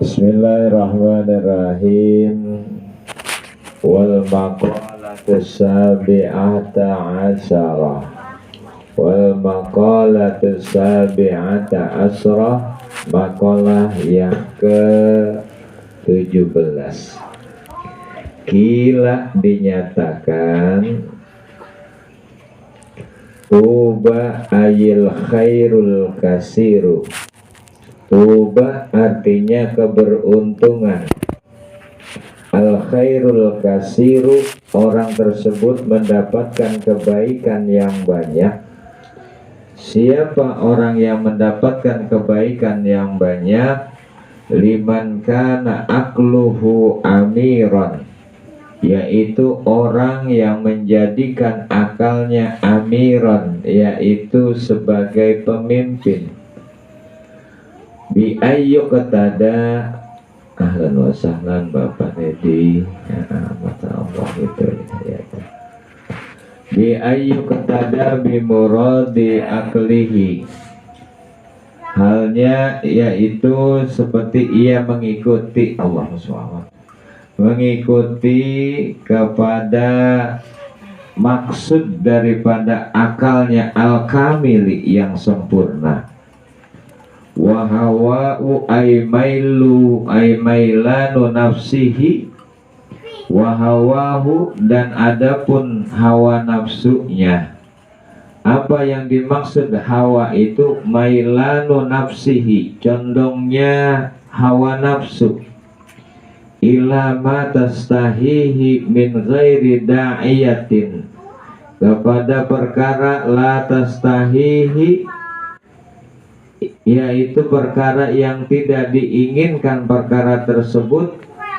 Bismillahirrahmanirrahim. Wal maqalatu sabi'ata asyarah. Wal maqalatu sabi'ata asyarah. Makalah yang ke-17. Kila dinyatakan tuba ayil khairul kasiru. Tuba artinya keberuntungan. Al khairul kasiru, orang tersebut mendapatkan kebaikan yang banyak. Siapa orang yang mendapatkan kebaikan yang banyak? Liman kana akluhu amiran, yaitu orang yang menjadikan akalnya amiran, yaitu sebagai pemimpin. Bi ayyu ketada, ahlan wa sahlan Bapak Nedi, mata Allah itu ya. Bi ayyu ketada bi muradi aklihi, halnya yaitu seperti ia mengikuti Allah SWT, mengikuti kepada maksud daripada akalnya al-kamili yang sempurna. Wahawa'u aymailu aymailanu nafsihi, wahawahu, dan adapun hawa nafsunya. Apa yang dimaksud hawa itu? Mailanu nafsihi, condongnya hawa nafsu, ila ma tastahihi min ghairi da'iyatin, kepada perkara la tastahihi, yaitu perkara yang tidak diinginkan perkara tersebut,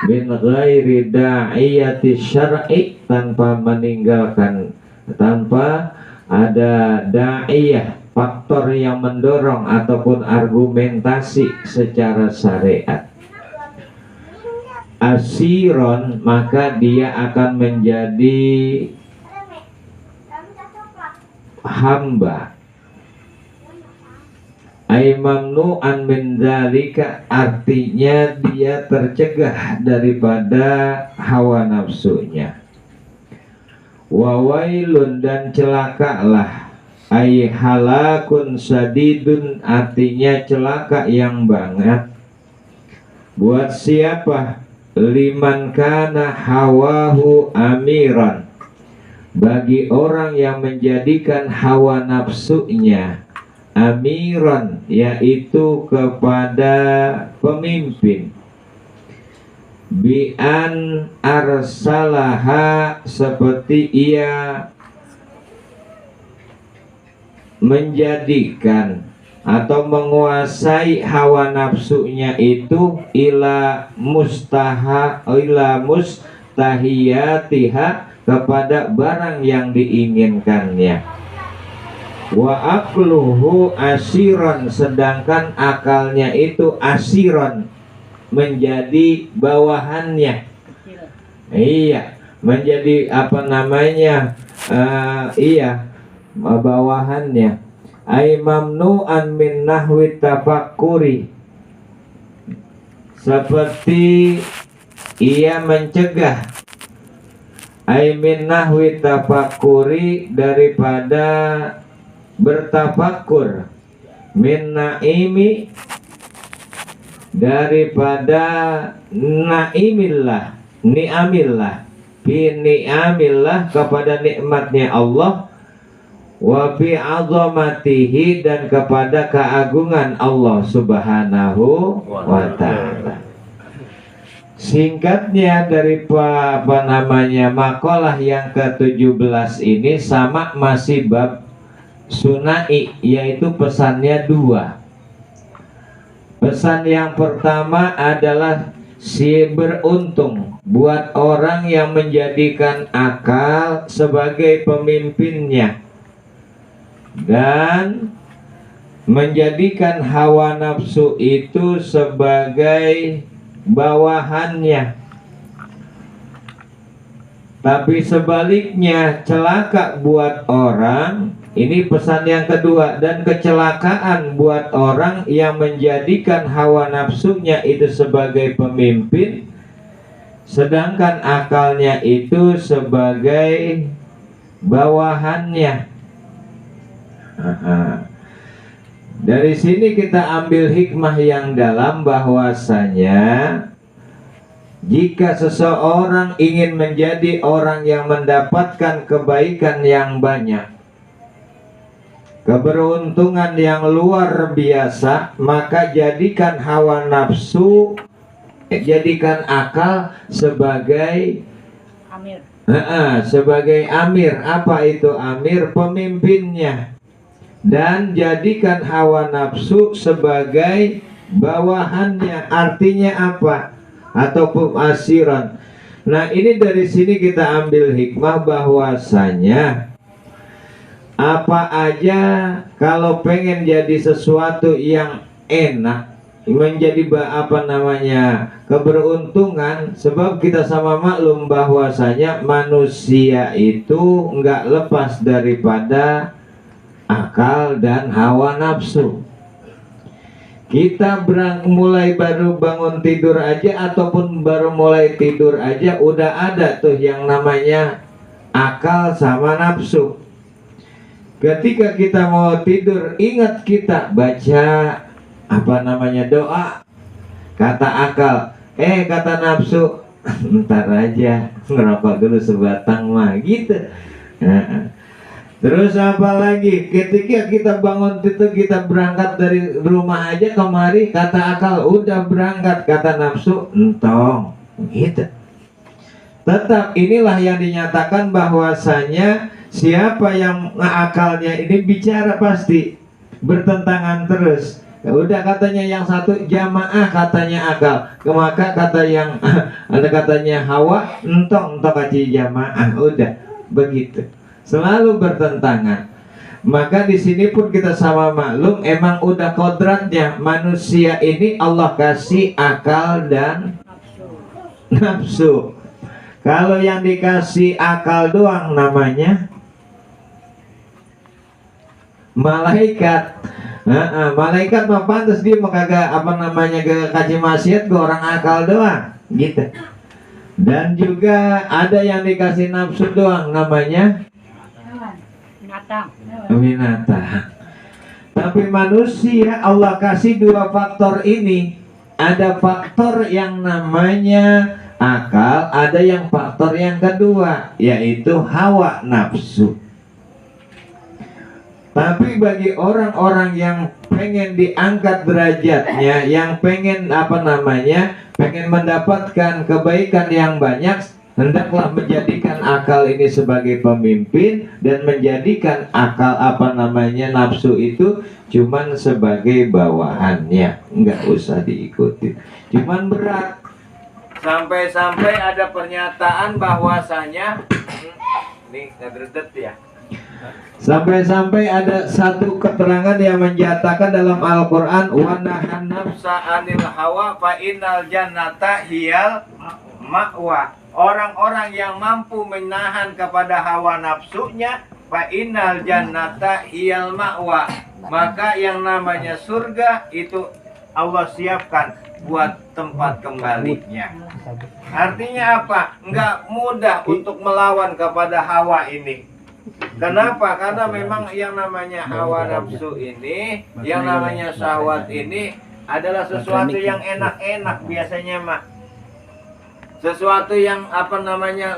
min ghairi da'iyati syar'i, tanpa meninggalkan, tanpa ada da'iyah, faktor yang mendorong ataupun argumentasi secara syariat. Asiron, maka dia akan menjadi hamba. Ay mamnu'an min dzalika, artinya dia tercegah daripada hawa nafsunya. Wawailun, dan celakalah. Ay halakun sadidun, artinya celaka yang banget. Buat siapa? Liman kana hawahu amiran, bagi orang yang menjadikan hawa nafsunya amiran, yaitu kepada pemimpin. Bi'an arsalaha, seperti ia menjadikan atau menguasai hawa nafsunya itu ila mustahiyatiha, kepada barang yang diinginkannya. Wa akluhu asiron, sedangkan akalnya itu asiron, menjadi bawahannya. Iya, menjadi apa namanya? Bawahannya. Ay mamnu'an min nahwi tafakkuri, seperti ia mencegah. Ay min nahwi tafakkuri, daripada bertafakur. Min naimi, daripada naimillah, ni'amillah, fi ni'amillah, kepada nikmatnya Allah. Wa fi azamatihi, dan kepada keagungan Allah Subhanahu wa ta'ala. Singkatnya dari makalah yang ke-17 ini sama, masih bab sunai, yaitu pesannya dua. Pesan yang pertama adalah si beruntung buat orang yang menjadikan akal sebagai pemimpinnya dan menjadikan hawa nafsu itu sebagai bawahannya. Tapi sebaliknya celaka buat orang Ini pesan yang kedua. Dan kecelakaan buat orang yang menjadikan hawa nafsunya itu sebagai pemimpin, sedangkan akalnya itu sebagai bawahannya. Dari sini kita ambil hikmah yang dalam, bahwasanya jika seseorang ingin menjadi orang yang mendapatkan kebaikan yang banyak, keberuntungan yang luar biasa, maka jadikan hawa nafsu, jadikan akal sebagai Amir. Sebagai amir. Apa itu amir? Pemimpinnya. Dan jadikan hawa nafsu sebagai bawahannya. Artinya apa? Atau asiran. Nah, ini dari sini kita ambil hikmah bahwasanya apa aja kalau pengen jadi sesuatu yang enak, menjadi keberuntungan, sebab kita sama maklum bahwasanya manusia itu nggak lepas daripada akal dan hawa nafsu. Kita mulai baru bangun tidur aja, ataupun baru mulai tidur aja udah ada tuh yang namanya akal sama nafsu. Ketika kita mau tidur, ingat kita baca doa, kata akal, kata nafsu, ntar aja, ngerokok dulu sebatang mah, gitu. Terus apa lagi? Ketika kita bangun itu, kita berangkat dari rumah aja kemari, kata akal udah berangkat, kata nafsu entong, gitu. Tetap inilah yang dinyatakan bahwasanya siapa yang akalnya ini bicara pasti bertentangan terus. Ya udah, katanya yang satu jamaah, katanya akal, maka kata yang ada katanya hawa entong kaci jamaah, udah begitu, selalu bertentangan. Maka di sini pun kita sama maklum, emang udah kodratnya manusia ini Allah kasih akal dan nafsu. Kalau yang dikasih akal doang namanya malaikat. Malaikat mah pantas dia mah kagak gak kaji maksiat ke orang akal doang, gitu. Dan juga ada yang dikasih nafsu doang namanya binatang. Tapi manusia Allah kasih dua faktor ini. Ada faktor yang namanya akal, ada yang faktor yang kedua, yaitu hawa nafsu. Tapi bagi orang-orang yang pengen diangkat derajatnya, yang pengen pengen mendapatkan kebaikan yang banyak, hendaklah menjadikan akal ini sebagai pemimpin dan menjadikan akal nafsu itu cuman sebagai bawahannya, nggak usah diikuti. Cuman berat. Sampai-sampai ada pernyataan bahwasanya ini ngedredet ya. Sampai-sampai ada satu keterangan yang menyatakan dalam Al-Quran, wa nahan nafsa anil hawa fa innal jannata hiyal ma'wa. Orang-orang yang mampu menahan kepada hawa nafsunya, fa innal jannata hiyal ma'wa, maka yang namanya surga itu Allah siapkan buat tempat kembalinya. Artinya apa? Enggak mudah untuk melawan kepada hawa ini. Kenapa? Karena memang yang namanya hawa nafsu ini, yang namanya syahwat ini adalah sesuatu yang enak-enak biasanya mah. Sesuatu yang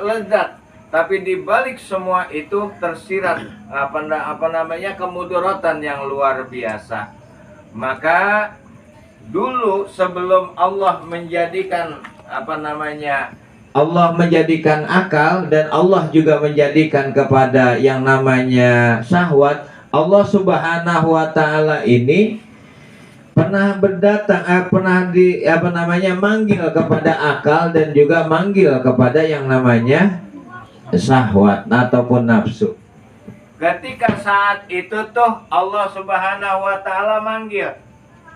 lezat. Tapi di balik semua itu tersirat kemudaratan yang luar biasa. Maka dulu sebelum Allah menjadikan Allah menjadikan akal, dan Allah juga menjadikan kepada yang namanya syahwat, Allah Subhanahu wa taala ini pernah berdatang, manggil kepada akal dan juga manggil kepada yang namanya syahwat ataupun nafsu. Ketika saat itu tuh Allah Subhanahu wa taala manggil.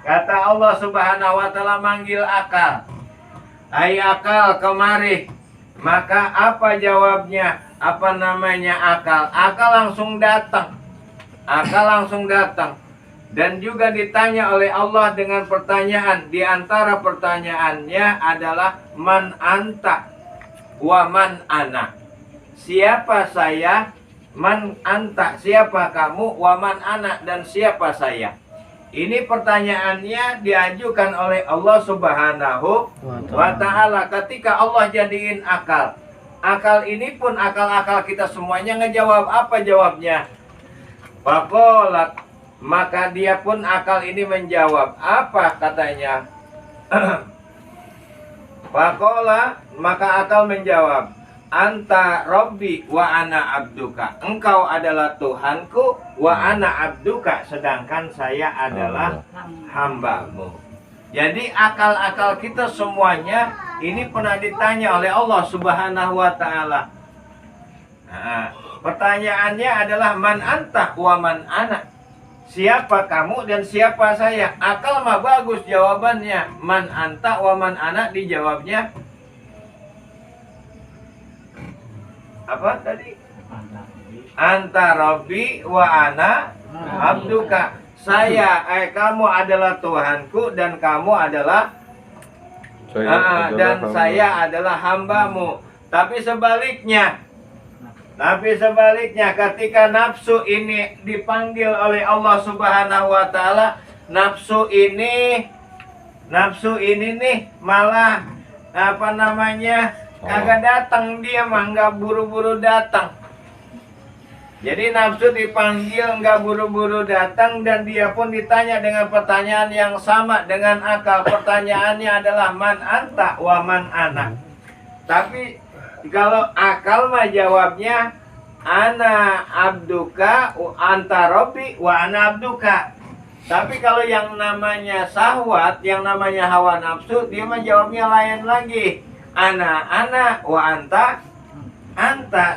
Kata Allah Subhanahu wa taala manggil akal. Hai akal, kemari. Maka apa jawabnya? Akal? Akal langsung datang. akal langsung datang. Dan juga ditanya oleh Allah dengan pertanyaan. Di antara pertanyaannya adalah man anta wa man ana. Siapa saya? Man anta, siapa kamu? Wa man ana, dan siapa saya? Ini pertanyaannya diajukan oleh Allah Subhanahu wa ta'ala ketika Allah jadiin akal. Akal ini pun akal-akal kita semuanya ngejawab. Apa jawabnya? Faqalat, maka dia pun akal ini menjawab. Apa katanya? Faqala, maka akal menjawab, anta Rabbi wa ana abduka. Engkau adalah Tuhanku, wa ana abduka, sedangkan saya adalah hambamu. Jadi akal-akal kita semuanya ini pernah ditanya oleh Allah Subhanahu wa ta'ala. Nah, pertanyaannya adalah man anta wa man ana. Siapa kamu dan siapa saya? Akal mah bagus jawabannya. Man anta wa man ana, dijawabnya apa tadi? Anta Rabbi wa ana abduka. Kamu adalah Tuhanku dan kamu adalah saya adalah hambamu. Tapi sebaliknya ketika nafsu ini dipanggil oleh Allah Subhanahu wa ta'ala, nafsu ini nih malah kagak datang, dia mah nggak buru-buru datang. Jadi nafsu dipanggil nggak buru-buru datang, dan dia pun ditanya dengan pertanyaan yang sama dengan akal. Pertanyaannya adalah man anta wa man ana. Tapi kalau akal mah jawabnya ana abduka anta Rabbi wa ana abduka. Tapi kalau yang namanya syahwat, yang namanya hawa nafsu, dia mah jawabnya lain lagi. Ana wa anta,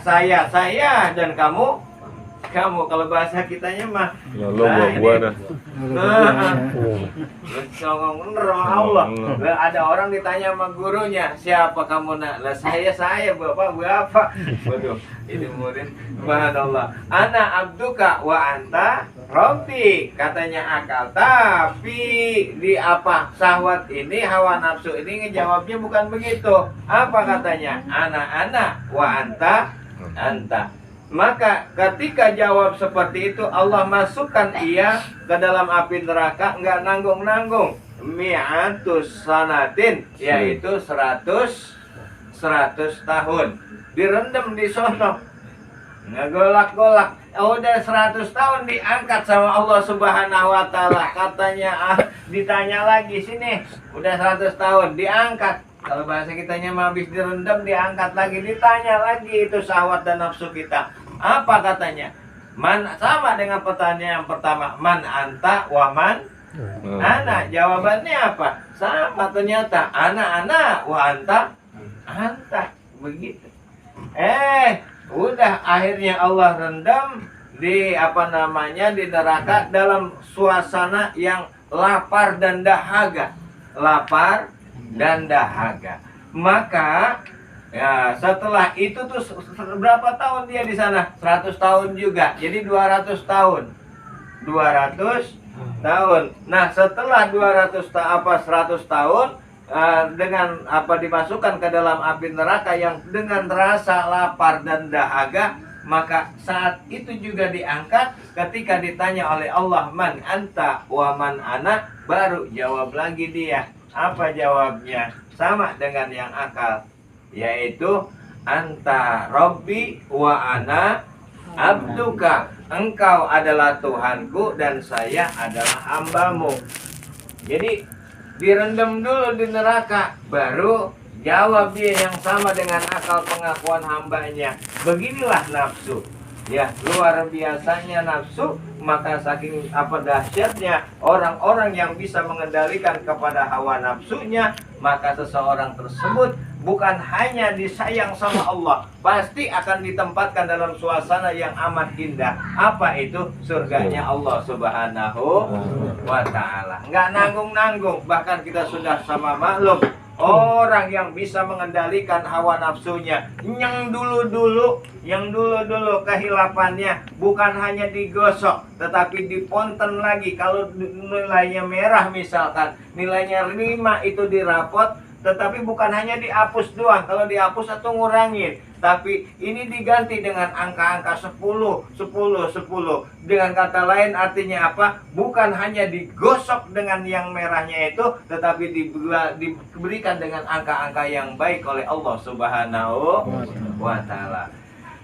saya dan kamu. Kalau bahasa kitanya mah lo gua dah. Songong bener sama Allah. Ada orang ditanya sama gurunya, siapa kamu nak? Lah saya bapak. Waduh, ini murid. Subhanallah. Ana abduka wa anta Rabbi, katanya akal. Tapi di syahwat ini, hawa nafsu ini ngejawabnya bukan begitu. Apa katanya? Ana wa anta. Maka ketika jawab seperti itu, Allah masukkan ia ke dalam api neraka, nggak nanggung-nanggung. Mi'atus sanatin, yaitu 100 tahun. Direndam di sono, ngegolak-golak. Udah 100 tahun diangkat sama Allah Subhanahu wa ta'ala. Katanya ditanya lagi, sini udah 100 tahun diangkat. Kalau bahasa kitanya mah habis direndam, diangkat lagi, ditanya lagi itu syahwat dan nafsu kita. Apa katanya? Sama dengan pertanyaan yang pertama, man anta wa man ana. Jawabannya apa? Sama ternyata, ana wa anta. Begitu. Udah akhirnya Allah rendam di di neraka dalam suasana yang lapar dan dahaga. Maka ya, setelah itu tuh berapa tahun dia di sana? 100 tahun juga. Jadi 200 tahun. Nah, setelah 100 tahun dengan dimasukkan ke dalam api neraka yang dengan rasa lapar dan dahaga, maka saat itu juga diangkat ketika ditanya oleh Allah, man anta wa man ana, baru jawab lagi dia. Apa jawabnya? Sama dengan yang akal, yaitu anta Rabbi wa ana abduka. Engkau adalah Tuhanku dan saya adalah hambamu. Jadi direndam dulu di neraka, baru jawab dia yang sama dengan akal pengakuan hambanya. Beginilah nafsu. Ya, luar biasanya nafsu. Maka saking dahsyatnya orang-orang yang bisa mengendalikan kepada hawa nafsunya, maka seseorang tersebut bukan hanya disayang sama Allah, pasti akan ditempatkan dalam suasana yang amat indah. Apa itu? Surganya Allah Subhanahu wa ta'ala. Nggak nanggung-nanggung. Bahkan kita sudah sama maklum, Orang yang bisa mengendalikan hawa nafsunya, yang dulu-dulu kehilapannya bukan hanya digosok, tetapi diponten lagi. Kalau nilainya merah misalkan, nilainya 5 itu dirapot, tetapi bukan hanya dihapus doang. Kalau dihapus atau ngurangin, tapi ini diganti dengan angka-angka 10, 10, 10. Dengan kata lain artinya apa? Bukan hanya digosok dengan yang merahnya itu, tetapi diberikan dengan angka-angka yang baik oleh Allah Subhanahu wa Ta'ala.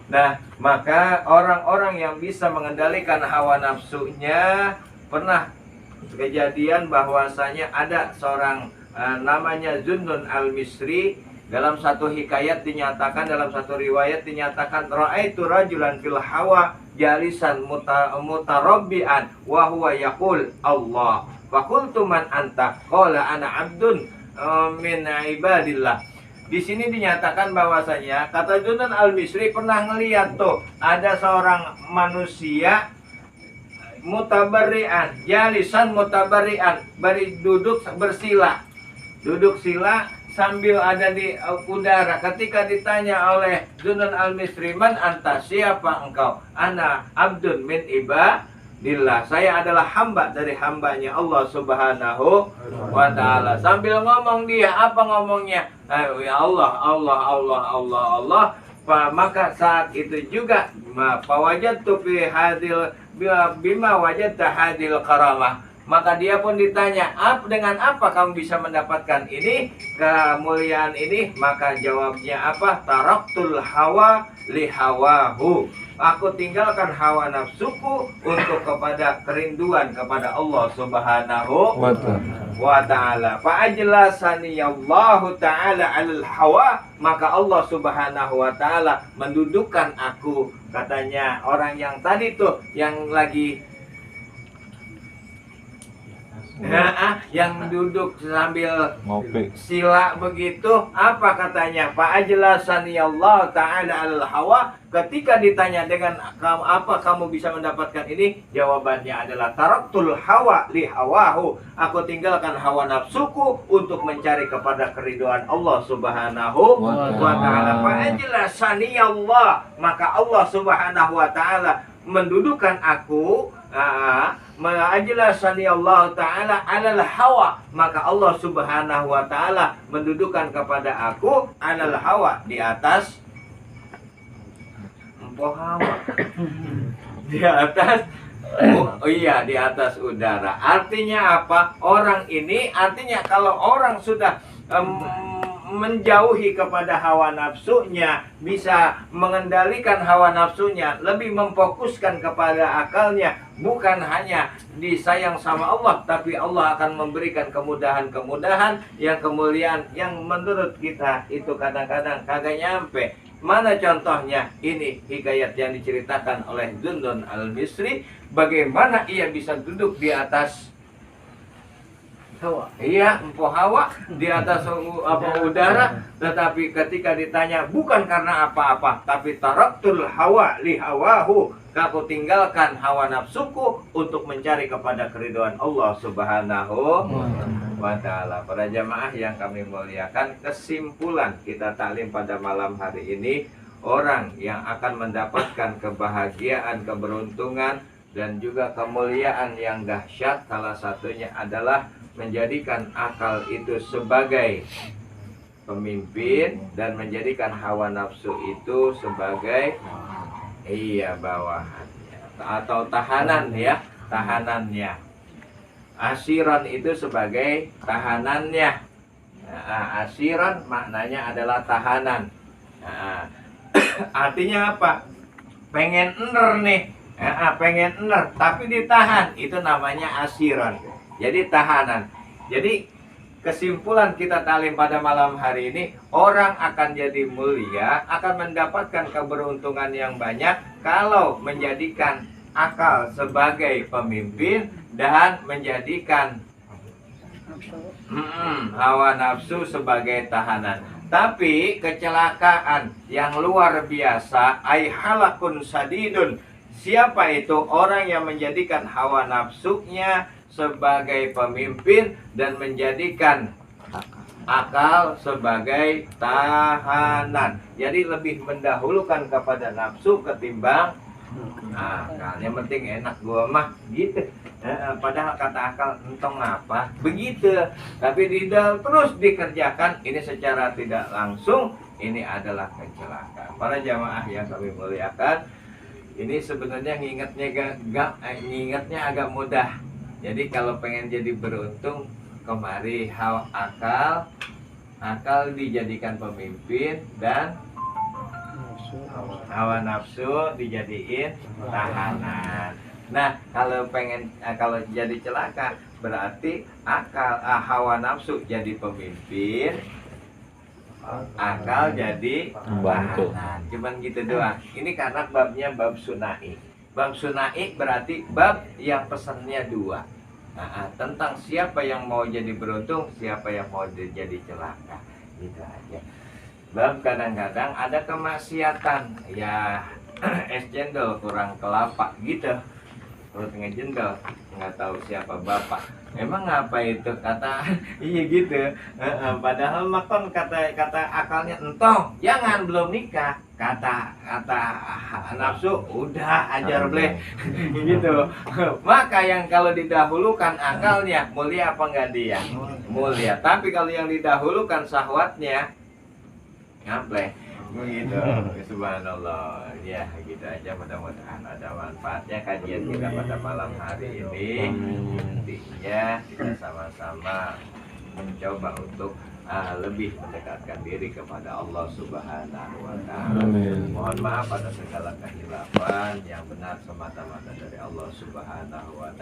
Nah, maka orang-orang yang bisa mengendalikan hawa nafsunya, pernah kejadian bahwasanya ada seorang namanya Zunnun al-Misri. Dalam satu hikayat dinyatakan, dalam satu riwayat dinyatakan, ra'aitu rajulan fil hawa jalisan mutarabbian wa huwa yaqul Allah. Faqultu man anta? Qala ana abdun min ibadillah. Di sini dinyatakan bahwasanya, kata Zunnun al-Misri, pernah ngeliat tuh ada seorang manusia mutabarrian, jalisan mutabarrian, duduk bersila. Duduk sila sambil ada di udara. Ketika ditanya oleh Zunnun al-Misri, man anta, siapa engkau? Ana abdun min ibadillah, saya adalah hamba dari hambanya Allah Subhanahu wa Ta'ala. Sambil ngomong dia, apa ngomongnya? Ya Allah, Allah, Allah, Allah, Allah. Maka saat itu juga fawajadtu fi hadil bima wajadta hadil karamah. Maka dia pun ditanya, dengan apa kamu bisa mendapatkan ini, kemuliaan ini? Maka jawabnya apa? Taraktul hawa li hawahu. Aku tinggalkan hawa nafsuku untuk kepada kerinduan kepada Allah Subhanahu wa Ta'ala. Fa'ajlasani Allahu Ta'ala alal hawa. Maka Allah Subhanahu wa Ta'ala mendudukkan aku. Katanya orang yang tadi tuh, yang lagi yang duduk sambil ngopi sila begitu, apa katanya? Fa'ajlasani Allah Ta'ala al hawa. Ketika ditanya dengan apa kamu bisa mendapatkan ini, jawabannya adalah taraktul hawa li hawahu. Aku tinggalkan hawa nafsuku untuk mencari kepada keridhaan Allah Subhanahu wa Ta'ala. Fa'ajlasani Allah, maka Allah Subhanahu wa Ta'ala mendudukkan aku. Ma'ajlasani Allah Ta'ala alal hawa, maka Allah Subhanahu wa Ta'ala mendudukkan kepada aku alal hawa, di atas hawa, di atas di atas udara. Artinya apa? Orang ini artinya kalau orang sudah menjauhi kepada hawa nafsunya, bisa mengendalikan hawa nafsunya, lebih memfokuskan kepada akalnya, bukan hanya disayang sama Allah, tapi Allah akan memberikan kemudahan-kemudahan yang kemuliaan yang menurut kita itu kadang-kadang kagak nyampe. Mana contohnya? Ini hikayat yang diceritakan oleh Zunnun al-Misri, bagaimana ia bisa duduk di atas hawa. Iya, hawa di atas udara, tetapi ketika ditanya bukan karena apa-apa, tapi taraktul hawa li hawahu, aku tinggalkan hawa nafsuku untuk mencari kepada keridhaan Allah Subhanahu wa Ta'ala. Para jamaah yang kami muliakan, kesimpulan kita taklim pada malam hari ini, orang yang akan mendapatkan kebahagiaan, keberuntungan dan juga kemuliaan yang dahsyat, salah satunya adalah menjadikan akal itu sebagai pemimpin dan menjadikan hawa nafsu itu sebagai bawahannya atau tahanan, ya, tahanannya. Asiran itu sebagai tahanannya. Asiran maknanya adalah tahanan. Artinya apa? Pengen ener nih, pengen ener tapi ditahan, itu namanya asiran. Jadi tahanan. Jadi kesimpulan kita talim pada malam hari ini, orang akan jadi mulia, akan mendapatkan keberuntungan yang banyak kalau menjadikan akal sebagai pemimpin dan menjadikan hawa nafsu sebagai tahanan. Tapi kecelakaan yang luar biasa, ai halakun sadidun. Siapa itu? Orang yang menjadikan hawa nafsunya sebagai pemimpin dan menjadikan akal sebagai tahanan. Jadi lebih mendahulukan kepada nafsu ketimbang akal. Yang penting enak gua mah gitu. Padahal kata akal entong apa begitu, tapi tidak terus dikerjakan ini secara tidak langsung, ini adalah kecelakaan. Para jamaah yang kami muliakan, ini sebenarnya ngingetnya agak mudah. Jadi kalau pengen jadi beruntung, kemari akal dijadikan pemimpin dan hawa nafsu dijadiin tahanan. Nah, kalau jadi celaka berarti hawa nafsu jadi pemimpin, akal jadi tahanan. Cuman gitu doang. Ini karena babnya bab sunai. Bab sunai berarti bab yang pesannya dua. Tentang siapa yang mau jadi beruntung, siapa yang mau jadi celaka. Gitu aja. Bab kadang-kadang ada kemaksiatan, ya es cendol kurang kelapa gitu. Perut ngejendol, nggak tahu siapa bapak. Emang ngapa itu kata iya gitu. Padahal makan kata akalnya entong, jangan belum nikah. Kata nafsu udah ajar bleh gitu. Maka yang kalau didahulukan akalnya mulia apa enggak dia? Mulia. Tapi kalau yang didahulukan syahwatnya ngapleh. Begitu. Subhanallah. Ya gitu aja, mudah-mudahan ada manfaatnya kajian kita pada malam hari ini. Intinya kita sama-sama mencoba untuk lebih mendekatkan diri kepada Allah Subhanahu wa Ta'ala. Mohon maaf atas segala kehilafan, yang benar semata-mata dari Allah Subhanahu wa Ta'ala.